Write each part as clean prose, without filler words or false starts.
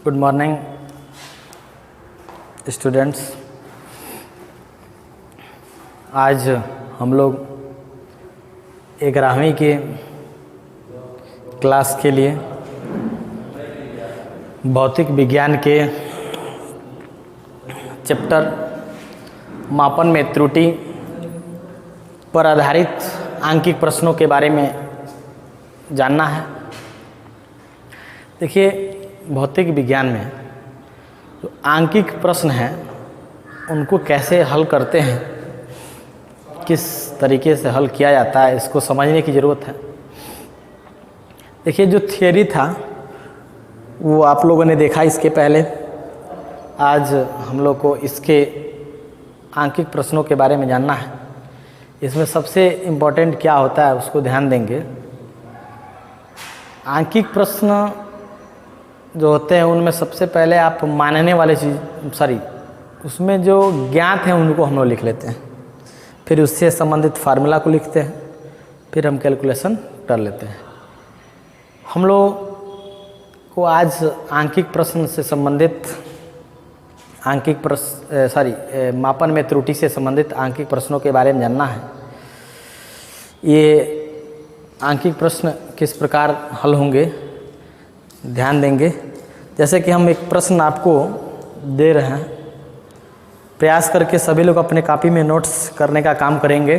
Good morning students. आज हम लोग 11वीं के क्लास के लिए भौतिक विज्ञान के चैप्टर मापन में त्रुटि पर आधारित आंकिक प्रश्नों के बारे में जानना है। देखिए, भौतिक विज्ञान में जो आंकिक प्रश्न हैं उनको कैसे हल करते हैं, किस तरीके से हल किया जाता है, इसको समझने की ज़रूरत है। देखिए, जो थियरी था वो आप लोगों ने देखा इसके पहले। आज हम लोग को इसके आंकिक प्रश्नों के बारे में जानना है। इसमें सबसे इम्पोर्टेंट क्या होता है उसको ध्यान देंगे। आंकिक प्रश्न जो होते हैं उनमें सबसे पहले आप मानने वाले उसमें जो ज्ञात हैं उनको हम लोग लिख लेते हैं, फिर उससे संबंधित फार्मूला को लिखते हैं, फिर हम कैलकुलेशन कर लेते हैं। हम लोग को आज आंकिक प्रश्न से संबंधित मापन में त्रुटि से संबंधित आंकिक प्रश्नों के बारे में जानना है। ये आंकिक प्रश्न किस प्रकार हल होंगे ध्यान देंगे। जैसे कि हम एक प्रश्न आपको दे रहे हैं, प्रयास करके सभी लोग अपने कॉपी में नोट्स करने का काम करेंगे।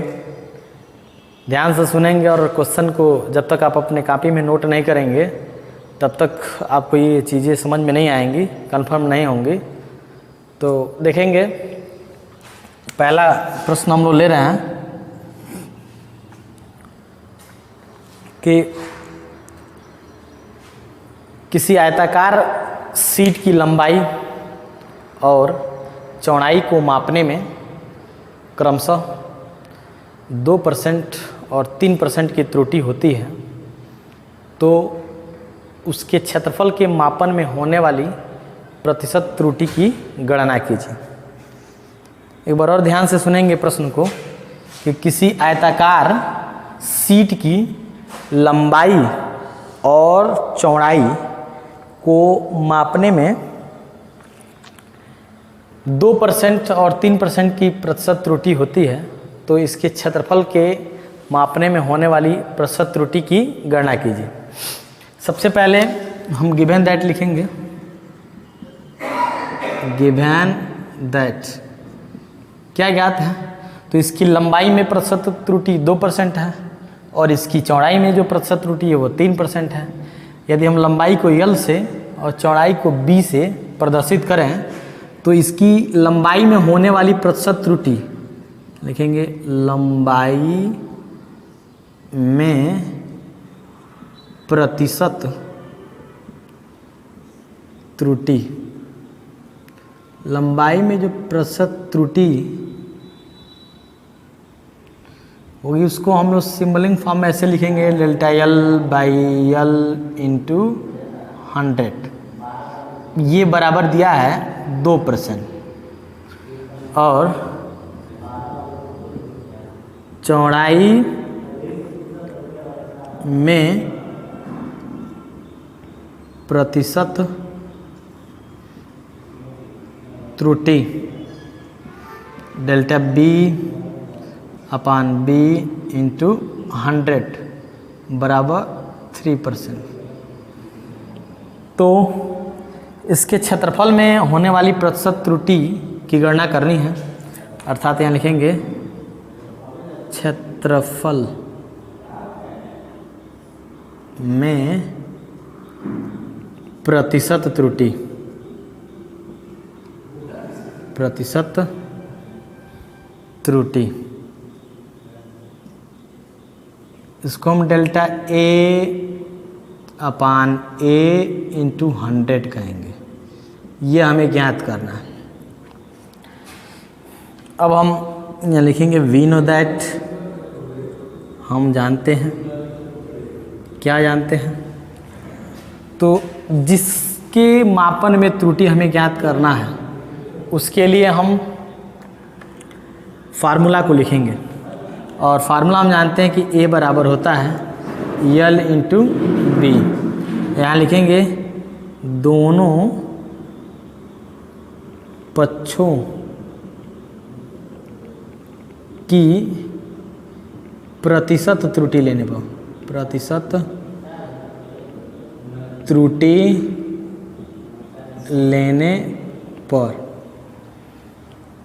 ध्यान से सुनेंगे और क्वेश्चन को जब तक आप अपने कॉपी में नोट नहीं करेंगे तब तक आपको ये चीज़ें समझ में नहीं आएंगी, कंफर्म नहीं होंगी। तो देखेंगे, पहला प्रश्न हम लोग ले रहे हैं कि किसी आयताकार शीट की लंबाई और चौड़ाई को मापने में क्रमशः 2% और 3% की त्रुटि होती है, तो उसके क्षेत्रफल के मापन में होने वाली प्रतिशत त्रुटि की गणना कीजिए। एक बार और ध्यान से सुनेंगे प्रश्न को कि किसी आयताकार शीट की लंबाई और चौड़ाई को मापने में 2% और 3% की प्रतिशत त्रुटि होती है, तो इसके क्षेत्रफल के मापने में होने वाली प्रतिशत त्रुटि की गणना कीजिए। सबसे पहले हम गिवन दैट लिखेंगे। गिवन दैट क्या ज्ञात है, तो इसकी लंबाई में प्रतिशत त्रुटि 2% है और इसकी चौड़ाई में जो प्रतिशत त्रुटि है वो 3% है। यदि हम लंबाई को L से और चौड़ाई को B से प्रदर्शित करें तो इसकी लंबाई में होने वाली प्रतिशत त्रुटि लिखेंगे, लंबाई में प्रतिशत त्रुटि। लंबाई में जो प्रतिशत त्रुटि होगी उसको हम लोग सिंबलिंग फॉर्म में ऐसे लिखेंगे, डेल्टा L/L इंटू 100। ये बराबर दिया है 2%। और चौड़ाई में प्रतिशत त्रुटि डेल्टा B/B इंटू 100 बराबर 3%। तो इसके क्षेत्रफल में होने वाली प्रतिशत त्रुटि की गणना करनी है, अर्थात यहाँ लिखेंगे क्षेत्रफल में प्रतिशत त्रुटि। प्रतिशत त्रुटि इसको हम डेल्टा A/A इंटू 100 कहेंगे। ये हमें ज्ञात करना है। अब हम यहाँ लिखेंगे वी नो दैट। हम जानते हैं, क्या जानते हैं, तो जिसके मापन में त्रुटि हमें ज्ञात करना है उसके लिए हम फार्मूला को लिखेंगे। और फार्मूला हम जानते हैं कि A बराबर होता है L इंटू बी। यहाँ लिखेंगे दोनों पक्षों की प्रतिशत त्रुटि लेने पर, प्रतिशत त्रुटि लेने पर,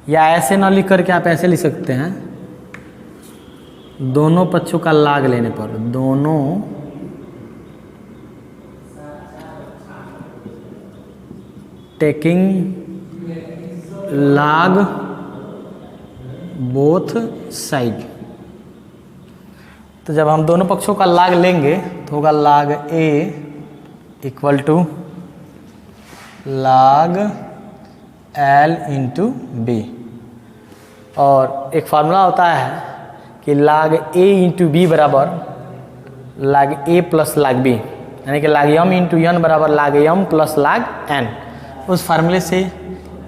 या ऐसे ना लिख करके आप ऐसे लिख सकते हैं, दोनों पक्षों का लाग लेने पर, दोनों टेकिंग log बोथ साइड। तो जब हम दोनों पक्षों का लाग लेंगे तो होगा log A equal to log L into B। और एक फार्मूला होता है कि log A इंटू B बराबर log A plus log B, यानी कि log M इंटू N बराबर log M plus log N। उस फार्मूले से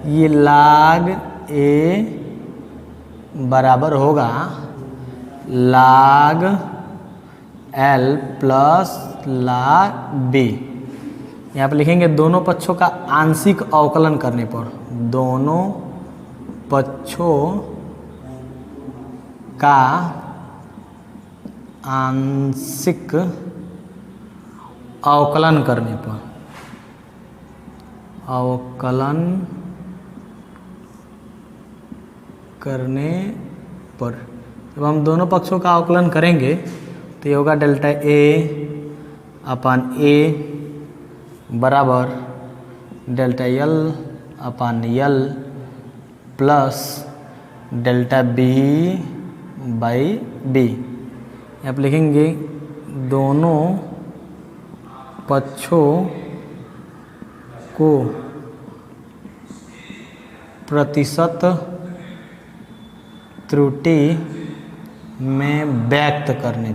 ये log A बराबर होगा log L plus log B। यहाँ पर लिखेंगे दोनों पक्षों का आंशिक अवकलन करने पर, दोनों पक्षों का आंशिक अवकलन करने पर, अवकलन करने पर जब हम दोनों पक्षों का अवकलन करेंगे तो ये होगा डेल्टा A अपान A बराबर delta L upon L plus delta B by B। यहाँ पर लिखेंगे दोनों पक्षों को प्रतिशत त्रुटि में व्यक्त करने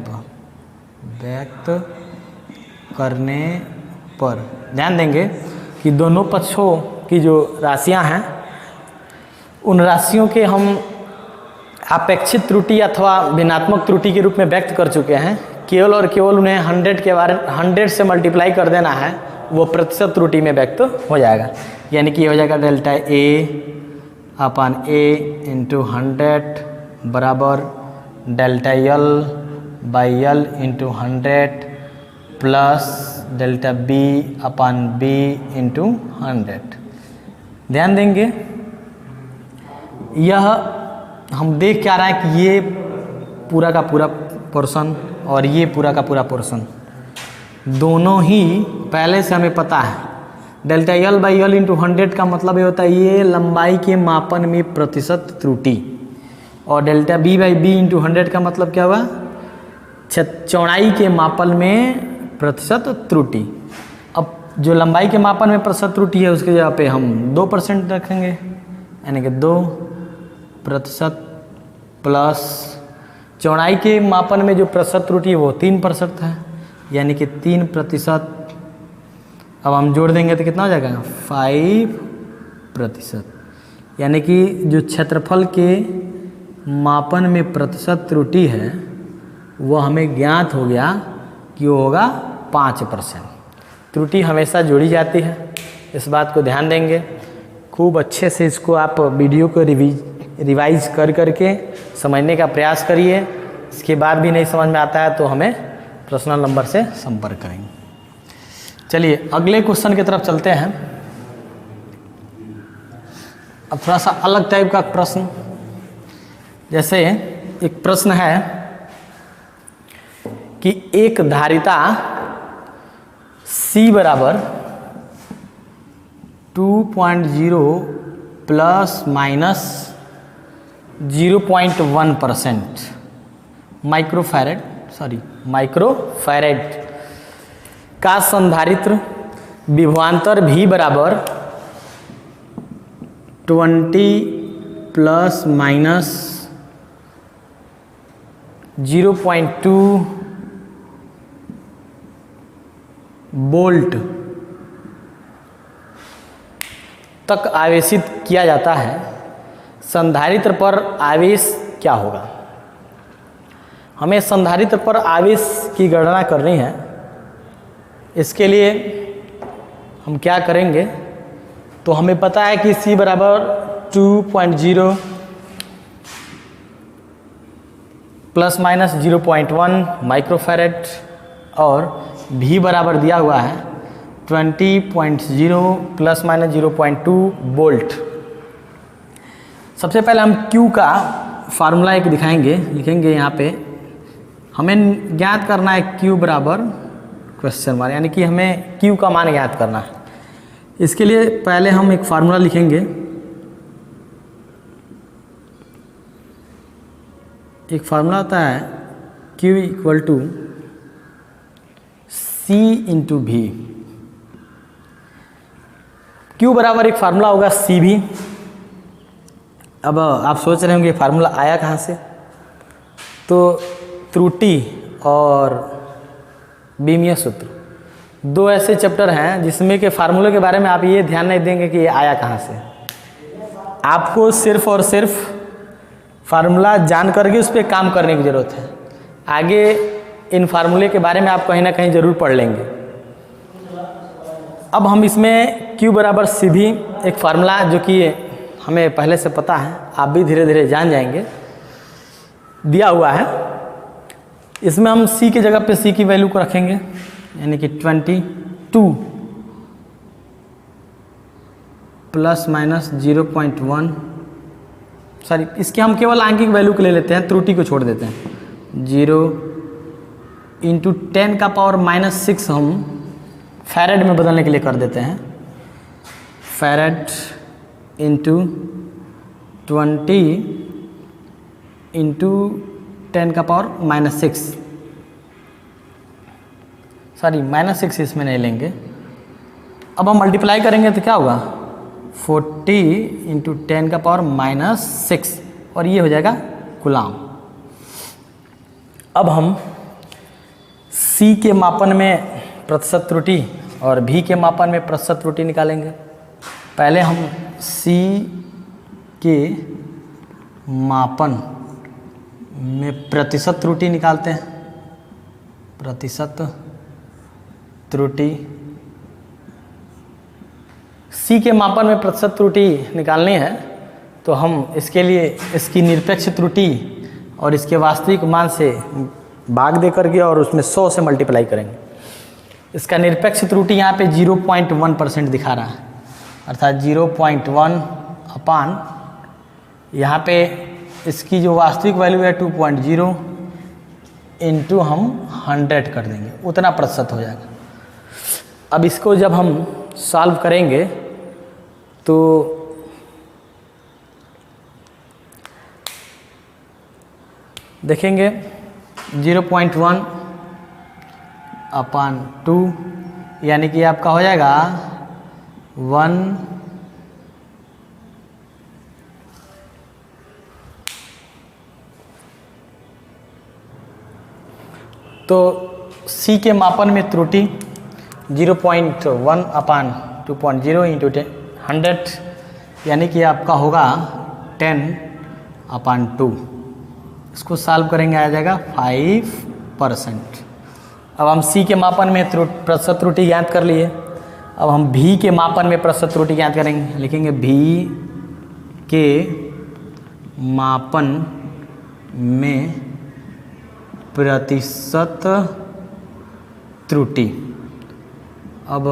पर ध्यान देंगे कि दोनों पक्षों की जो राशियां हैं उन राशियों के हम अपेक्षित त्रुटि अथवा भिन्नात्मक त्रुटि के रूप में व्यक्त कर चुके हैं। केवल और केवल उन्हें 100 से मल्टीप्लाई कर देना है, वो प्रतिशत त्रुटि में व्यक्त हो जाएगा। यानी कि ये हो जाएगा delta A upon A into 100 बराबर delta L by L into 100 plus delta B upon B into 100। ध्यान देंगे यह हम देख क्या रहा है कि ये पूरा का पूरा पोर्शन और ये पूरा का पूरा पोर्शन दोनों ही पहले से हमें पता है। Delta L by L into 100 का मतलब ये होता है ये लंबाई के मापन में प्रतिशत त्रुटि, और delta B by B into 100 का मतलब क्या हुआ, चौड़ाई के मापन में प्रतिशत त्रुटि। अब जो लंबाई के मापन में प्रतिशत त्रुटि है उसके जगह पे हम 2% रखेंगे, यानी कि 2% प्लस चौड़ाई के मापन में जो प्रतिशत त्रुटि है वो 3% है, यानी कि 3%। अब हम जोड़ देंगे तो कितना हो जाएगा 5%, यानी कि जो क्षेत्रफल के मापन में प्रतिशत त्रुटि है वो हमें ज्ञात हो गया कि वो होगा 5%। त्रुटि हमेशा जोड़ी जाती है, इस बात को ध्यान देंगे। खूब अच्छे से इसको आप वीडियो को रिवाइज कर करके समझने का प्रयास करिए। इसके बाद भी नहीं समझ में आता है तो हमें पर्सनल नंबर से संपर्क करेंगे। चलिए अगले क्वेश्चन की तरफ चलते हैं। अब थोड़ा सा अलग टाइप का प्रश्न, जैसे एक प्रश्न है कि एक धारिता C बराबर 2.0 प्लस माइनस 0.1% माइक्रोफैरेड का संधारित्र विभवांतर V बराबर 20 प्लस माइनस 0.2 वोल्ट तक आवेशित किया जाता है, संधारित्र पर आवेश क्या होगा। हमें संधारित्र पर आवेश की गणना करनी है। इसके लिए हम क्या करेंगे, तो हमें पता है कि C बराबर 2.0 प्लस माइनस 0.1 माइक्रोफैरेड और V बराबर दिया हुआ है 20.0 प्लस माइनस 0.2 वोल्ट। सबसे पहले हम Q का फार्मूला एक दिखाएंगे, लिखेंगे यहाँ पे। हमें ज्ञात करना है Q बराबर क्वेश्चन मार्क, यानी कि हमें Q का मान ज्ञात करना है। इसके लिए पहले हम एक फार्मूला लिखेंगे। एक फार्मूला होता है Q equal to C into V। Q बराबर एक फार्मूला होगा CV। अब आप सोच रहे होंगे फार्मूला आया कहाँ से, तो त्रुटि और बीमीय सूत्र दो ऐसे चैप्टर हैं जिसमें के फार्मूले के बारे में आप ये ध्यान नहीं देंगे कि ये आया कहाँ से। आपको सिर्फ और सिर्फ फार्मूला जान करके उस पर काम करने की ज़रूरत है। आगे इन फार्मूले के बारे में आप कहीं ना कहीं ज़रूर पढ़ लेंगे। अब हम इसमें Q बराबर CV एक फार्मूला जो कि हमें पहले से पता है, आप भी धीरे धीरे जान जाएंगे, दिया हुआ है। इसमें हम C की जगह पे C की वैल्यू को रखेंगे, यानी कि 22 प्लस माइनस 0.1, सॉरी इसके हम केवल आंकिक वैल्यू को ले लेते हैं, त्रुटि को छोड़ देते हैं। 0 इंटू 10 का पावर माइनस 6 हम फैरेड में बदलने के लिए कर देते हैं। फैरेड इंटू 20 इंटू 10 का पावर माइनस 6, सॉरी माइनस 6 इसमें नहीं लेंगे। अब हम मल्टीप्लाई करेंगे तो क्या होगा 40 इंटू 10 का पावर माइनस 6, और ये हो जाएगा कूलाम। अब हम C के मापन में प्रतिशत त्रुटि और V के मापन में प्रतिशत त्रुटि निकालेंगे। पहले हम C के मापन में प्रतिशत त्रुटि निकालते हैं। प्रतिशत त्रुटि, C के मापन में प्रतिशत त्रुटि निकालनी है तो हम इसके लिए इसकी निरपेक्ष त्रुटि और इसके वास्तविक मान से भाग दे करके और उसमें 100 से मल्टीप्लाई करेंगे। इसका निरपेक्ष त्रुटि यहाँ पे 0.1% दिखा रहा है, अर्थात 0.1 अपान यहाँ पे इसकी जो वास्तविक वैल्यू है 2.0 इंटू हम 100 कर देंगे, उतना प्रतिशत हो जाएगा। अब इसको जब हम सॉल्व करेंगे तो देखेंगे 0.1 अपान 2, यानी कि आपका हो जाएगा 1 तो C के मापन में त्रुटि 0.1 अपान 2.0 इंटू 100, यानी कि आपका होगा 10 अपान 2। इसको सॉल्व करेंगे आ जाएगा 5%। अब हम C के मापन में प्रतिशत त्रुटि ज्ञात कर लिए। अब हम V के मापन में प्रतिशत त्रुटि ज्ञात करेंगे, लिखेंगे V के मापन में प्रतिशत त्रुटि। अब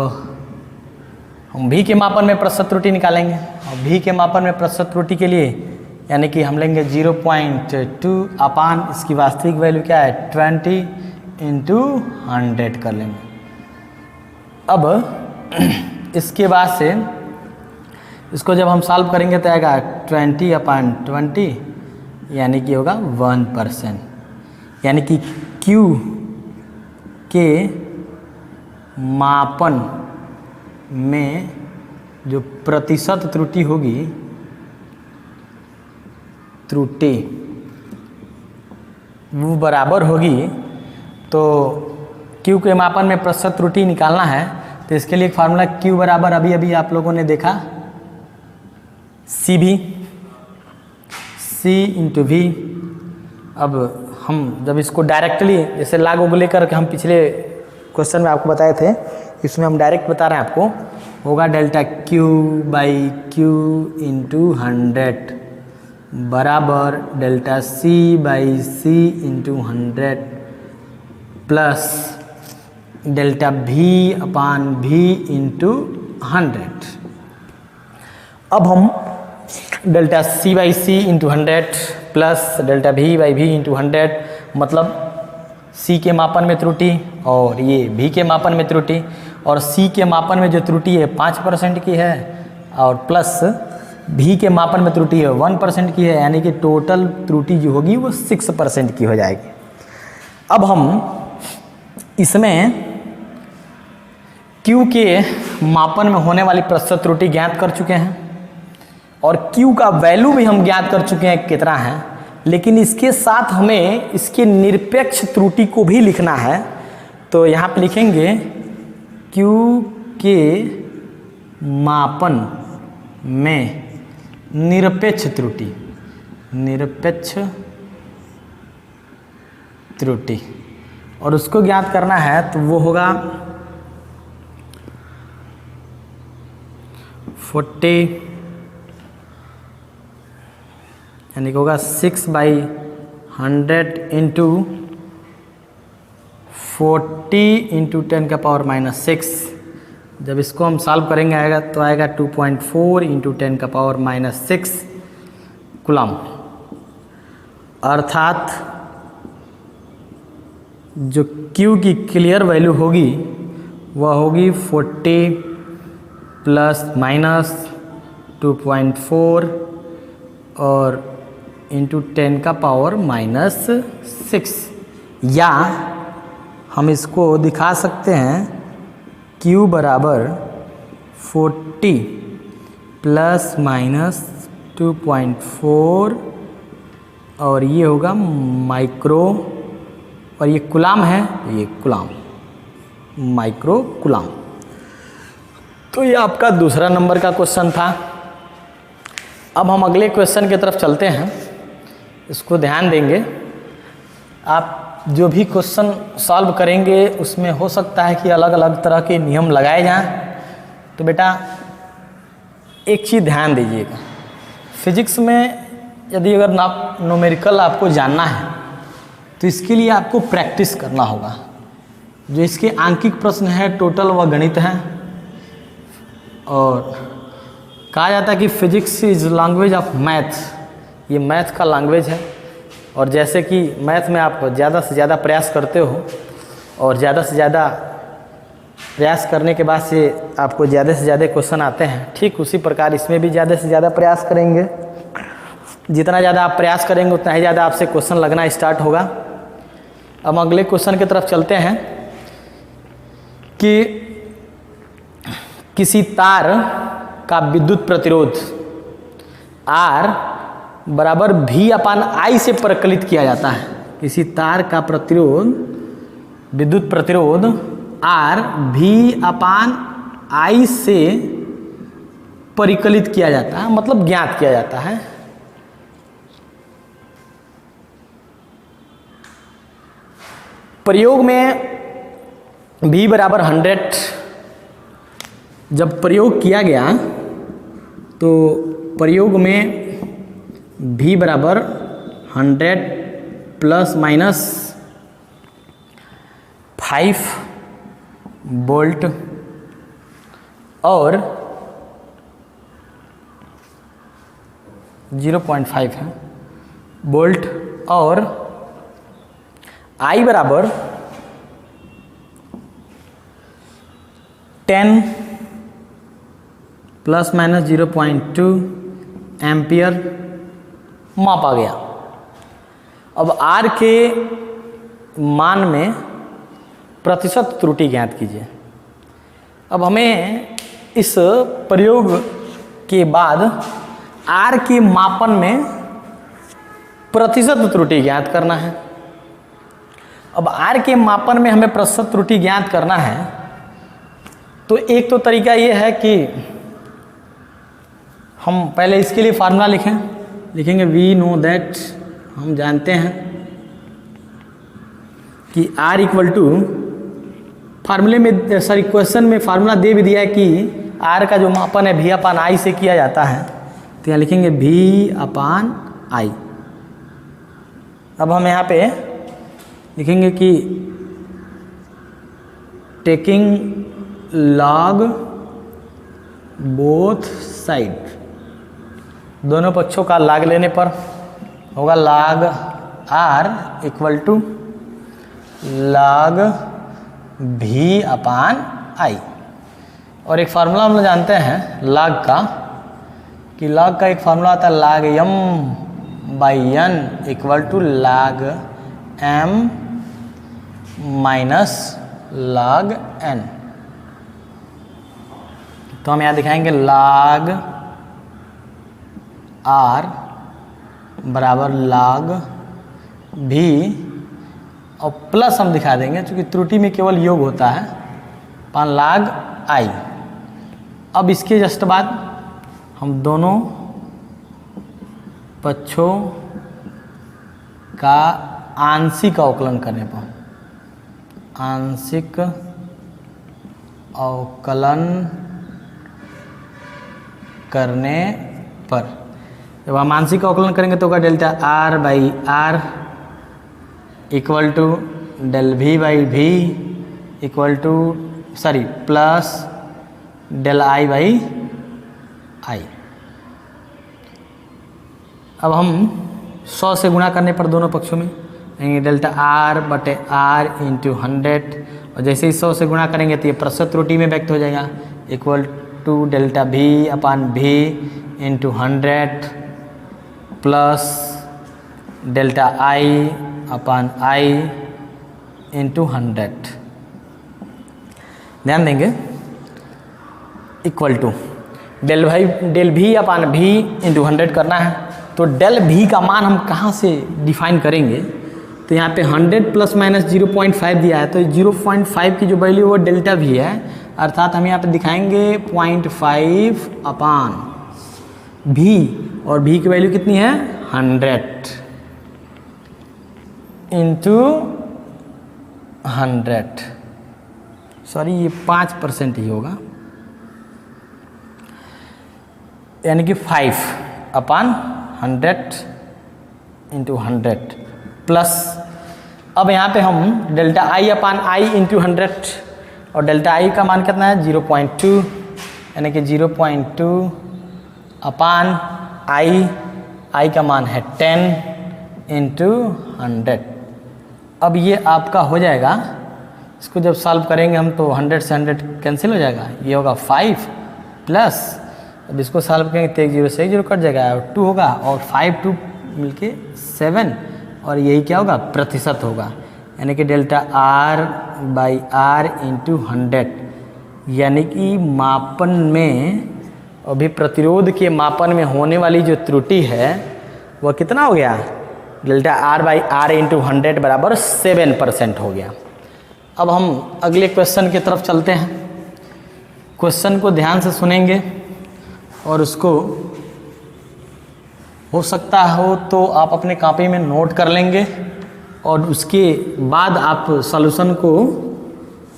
हम V के मापन में प्रतिशत त्रुटि निकालेंगे, और V के मापन में प्रतिशत त्रुटि के लिए यानी कि हम लेंगे 0.2 अपान इसकी वास्तविक वैल्यू क्या है 20 इंटू 100 कर लेंगे। अब इसके बाद से इसको जब हम सॉल्व करेंगे तो आएगा 20 अपान 20, यानी कि होगा 1%, यानी कि Q के मापन में जो प्रतिशत त्रुटि होगी, त्रुटि वो बराबर होगी, तो Q के मापन में प्रतिशत त्रुटि निकालना है तो इसके लिए एक फार्मूला Q बराबर अभी अभी आप लोगों ने देखा CV, C इंटू V। अब हम जब इसको डायरेक्टली जैसे लागू लेकर के हम पिछले क्वेश्चन में आपको बताए थे, इसमें हम डायरेक्ट बता रहे हैं आपको, होगा delta Q by Q into 100 बराबर delta C by C into 100 plus delta B upon B into 100। अब हम delta C by C into 100 plus delta B by B into 100 मतलब सी के मापन में त्रुटि और ये भी के मापन में त्रुटि, और सी के मापन में जो त्रुटि है 5% की है और प्लस भी के मापन में त्रुटि है 1% की है, यानी कि टोटल त्रुटि जो होगी वो 6% की हो जाएगी। अब हम इसमें Q के मापन में होने वाली प्रतिशत त्रुटि ज्ञात कर चुके हैं और Q का वैल्यू भी हम ज्ञात कर चुके हैं कितना है, लेकिन इसके साथ हमें इसके निरपेक्ष त्रुटि को भी लिखना है। तो यहाँ पे लिखेंगे Q के मापन में निरपेक्ष त्रुटि, निरपेक्ष त्रुटि, और उसको ज्ञात करना है तो वो होगा 40 यानी कि होगा 6/100 इंटू 40 इंटू 10⁻⁻6। जब इसको हम सॉल्व करेंगे आएगा तो आएगा 2.4 इंटू 10⁻⁻6 कूलम, अर्थात जो Q की क्लियर वैल्यू होगी वह होगी 40 प्लस माइनस 2.4 और इंटू 10⁻⁻6, या हम इसको दिखा सकते हैं Q बराबर 40 प्लस माइनस 2.4 और ये होगा माइक्रो, और ये कूलम है, ये कूलम, माइक्रो कूलम। तो ये आपका दूसरा नंबर का क्वेश्चन था। अब हम अगले क्वेश्चन की तरफ चलते हैं, इसको ध्यान देंगे। आप जो भी क्वेश्चन सॉल्व करेंगे उसमें हो सकता है कि अलग अलग तरह के नियम लगाए जाएं, तो बेटा एक चीज़ ध्यान दीजिएगा, फिजिक्स में यदि अगर न्यूमेरिकल आपको जानना है तो इसके लिए आपको प्रैक्टिस करना होगा। जो इसके आंकिक प्रश्न है टोटल वह गणित है, और कहा जाता है कि physics is language of math, ये मैथ का लैंग्वेज है। और जैसे कि मैथ में आप ज़्यादा से ज़्यादा प्रयास करते हो और ज़्यादा से ज़्यादा प्रयास करने के बाद से आपको ज़्यादा से ज़्यादा क्वेश्चन आते हैं, ठीक उसी प्रकार इसमें भी ज़्यादा से ज़्यादा प्रयास करेंगे। जितना ज़्यादा आप प्रयास करेंगे उतना ही ज़्यादा आपसे क्वेश्चन लगना स्टार्ट होगा। अब अगले क्वेश्चन की तरफ चलते हैं कि किसी तार का विद्युत प्रतिरोध R बराबर V अपान I से परिकलित किया जाता है। किसी तार का प्रतिरोध, विद्युत प्रतिरोध R V अपान I से परिकलित किया जाता है, मतलब ज्ञात किया जाता है। प्रयोग में V बराबर 100 जब प्रयोग किया गया तो प्रयोग में V बराबर 100 प्लस माइनस 5 वोल्ट और 0.5 है वोल्ट, और I बराबर 10 प्लस माइनस 0.2 एम्पियर मापा गया। अब R के मान में प्रतिशत त्रुटि ज्ञात कीजिए। अब हमें इस प्रयोग के बाद R के मापन में प्रतिशत त्रुटि ज्ञात करना है। अब R के मापन में हमें प्रतिशत त्रुटि ज्ञात करना है, तो एक तो तरीका ये है कि हम पहले इसके लिए फार्मूला लिखेंगे वी नो दैट, हम जानते हैं कि R इक्वल टू, फार्मूले में सॉरी क्वेश्चन में फार्मूला दे भी दिया है कि आर का जो मापन है v अपान आई से किया जाता है, तो यहाँ लिखेंगे v अपान आई। अब हम यहाँ पे लिखेंगे कि टेकिंग लॉग बोथ साइड, दोनों पक्षों का लाग लेने पर होगा log r equal to log v upon I. और एक फार्मूला हम लोग जानते हैं log का, कि log का एक फार्मूला आता है log m by n equal to log m minus log n। तो हम यहाँ दिखाएंगे log r बराबर log v और प्लस हम दिखा देंगे, क्योंकि त्रुटि में केवल योग होता है, पान log i। अब इसके जस्ट बाद हम दोनों पक्षों का आंशिक अवकलन करने पर, आंशिक अवकलन करने पर जब हम आंशिक अवकलन करेंगे तो होगा delta R by R equal to del V by V equal to plus del I by I. अब हम 100 से गुणा करने पर दोनों पक्षों में डेल्टा आर बटे आर इंटू 100, और जैसे ही 100 से गुणा करेंगे तो ये प्रतिशत त्रुटि में व्यक्त हो जाएगा, equal to delta B upon B into 100 plus delta I upon I into 100। ध्यान देंगे इक्वल टू डेल भी अपान भी इंटू 100 करना है, तो डेल भी का मान हम कहाँ से डिफाइन करेंगे, तो यहाँ पे 100 प्लस माइनस 0.5 दिया है, तो 0.5 की जो वैल्यू वो डेल्टा भी है, अर्थात हम यहाँ पे दिखाएंगे 0.5 अपान भी, और भी की वैल्यू कितनी है 100 इंटू 100, सॉरी ये 5% ही होगा, यानी कि 5 अपान 100 इंटू 100 प्लस, अब यहाँ पे हम डेल्टा आई अपान आई इंटू 100, और डेल्टा आई का मान कितना है 0.2, यानी कि 0.2 अपान आई का मान है 10 इंटू 100। अब ये आपका हो जाएगा, इसको जब सॉल्व करेंगे हम तो 100 से 100 कैंसिल हो जाएगा, ये होगा 5 प्लस, अब इसको सॉल्व करेंगे तो 1 0 से 1 0 कट जाएगा और 2 होगा, और 5 2 मिलके 7, और यही क्या होगा प्रतिशत होगा, यानी कि delta R by R into 100, यानी कि मापन में अभी प्रतिरोध के मापन में होने वाली जो त्रुटि है वह कितना हो गया, delta R by R into 100 बराबर 7% हो गया। अब हम अगले क्वेश्चन की तरफ चलते हैं। क्वेश्चन को ध्यान से सुनेंगे और उसको हो सकता हो तो आप अपने कॉपी में नोट कर लेंगे, और उसके बाद आप सॉल्यूशन को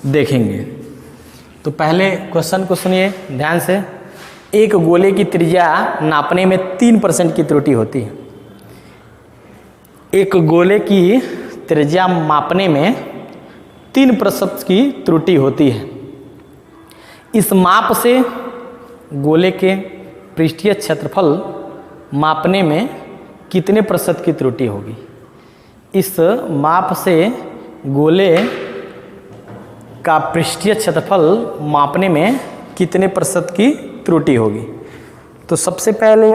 देखेंगे। तो पहले क्वेश्चन को सुनिए ध्यान से। एक गोले की त्रिज्या नापने में 3% की त्रुटि होती है। एक गोले की त्रिज्या मापने में 3% की त्रुटि होती है। इस माप से गोले के पृष्ठीय क्षेत्रफल मापने में कितने प्रतिशत की त्रुटि होगी। इस माप से गोले का पृष्ठीय क्षेत्रफल मापने में कितने प्रतिशत की त्रुटि होगी। तो सबसे पहले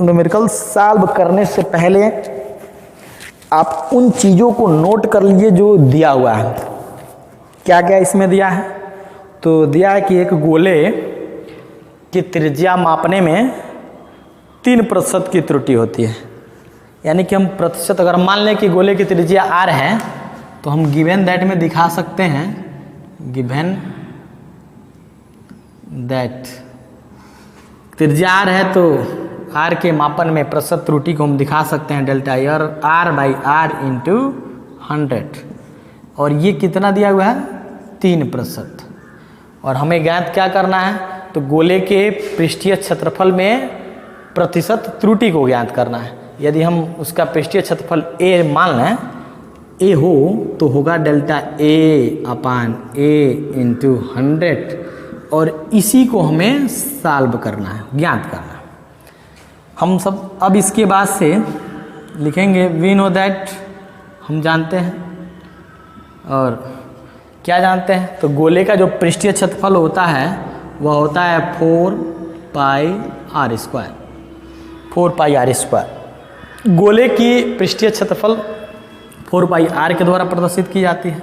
न्यूमेरिकल सॉल्व करने से पहले आप उन चीज़ों को नोट कर लीजिए जो दिया हुआ है। क्या क्या इसमें दिया है, तो दिया है कि एक गोले की त्रिज्या मापने में 3% की त्रुटि होती है। यानी कि हम प्रतिशत, अगर मान लें कि गोले की त्रिज्या r है तो हम गिवन दैट में दिखा सकते हैं, गिवन दैट त्रिज्या r है तो r के मापन में प्रतिशत त्रुटि को हम दिखा सकते हैं delta r by R into 100, और ये कितना दिया हुआ है 3%। और हमें ज्ञात क्या करना है, तो गोले के पृष्ठीय क्षेत्रफल में प्रतिशत त्रुटि को ज्ञात करना है। यदि हम उसका पृष्ठीय क्षेत्रफल ए मान लें, ए हो, तो होगा delta A upon A into 100, और इसी को हमें सॉल्व करना है, ज्ञात करना है। हम सब अब इसके बाद से लिखेंगे वी नो दैट, हम जानते हैं। और क्या जानते हैं, तो गोले का जो पृष्ठीय क्षेत्रफल होता है वह होता है 4 pi r square, 4 pi r square. गोले की पृष्ठीय क्षेत्रफल 4 पाई आर के द्वारा प्रदर्शित की जाती है।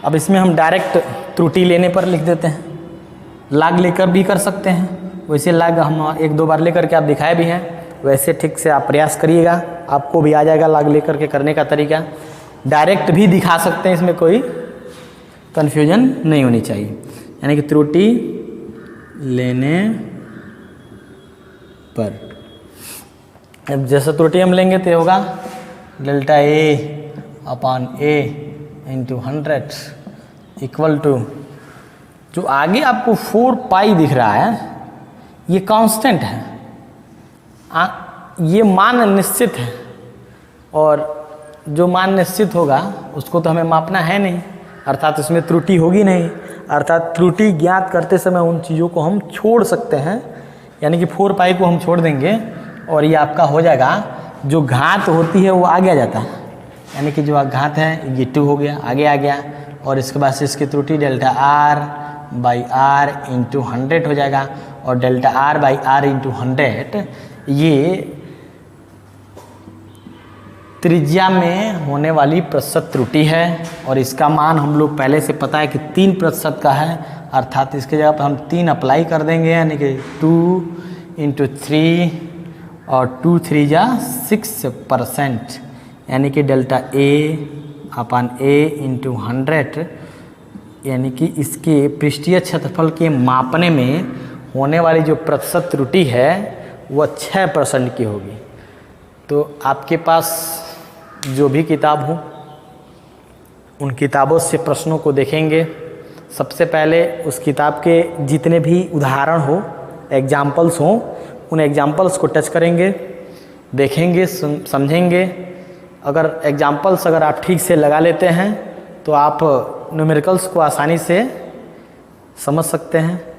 अब इसमें हम डायरेक्ट त्रुटि लेने पर लिख देते हैं, लाग लेकर भी कर सकते हैं। वैसे लाग हम 1-2 बार लेकर के आप दिखाए भी हैं, वैसे ठीक से आप प्रयास करिएगा, आपको भी आ जाएगा लाग लेकर के करने का तरीका। डायरेक्ट भी दिखा सकते हैं, इसमें कोई कन्फ्यूजन नहीं होनी चाहिए। यानी कि त्रुटि लेने पर, अब जैसे त्रुटि हम लेंगे तो होगा delta A upon A into 100 equal to, जो आगे आपको 4 पाई दिख रहा है ये कांस्टेंट है, ये मान निश्चित है, और जो मान निश्चित होगा उसको तो हमें मापना है नहीं, अर्थात इसमें त्रुटि होगी नहीं। अर्थात त्रुटि ज्ञात करते समय उन चीज़ों को हम छोड़ सकते हैं, यानी कि 4 पाई को हम छोड़ देंगे और ये आपका हो जाएगा, जो घात होती है वो आगे आ जाता है, यानी कि जो घात है ये 2 हो गया, आगे आ गया, और इसके बाद से इसकी त्रुटि delta R by R into 100 हो जाएगा। और delta R by R into 100 ये त्रिज्या में होने वाली प्रतिशत त्रुटि है, और इसका मान हम लोग पहले से पता है कि 3% का है, अर्थात इसके जगह पर हम 3 अप्लाई कर देंगे, यानी कि 2 इंटू 3 और 2 3 जा 6%, यानी कि delta A upon A into 100, यानी कि इसके पृष्ठीय क्षेत्रफल के मापने में होने वाली जो प्रतिशत त्रुटि है वह 6% की होगी। तो आपके पास जो भी किताब हो उन किताबों से प्रश्नों को देखेंगे। सबसे पहले उस किताब के जितने भी उदाहरण हो, एग्जाम्पल्स हों, उन एग्जाम्पल्स को टच करेंगे, देखेंगे, समझेंगे। अगर एग्जाम्पल्स अगर आप ठीक से लगा लेते हैं तो आप न्यूमेरिकल्स को आसानी से समझ सकते हैं।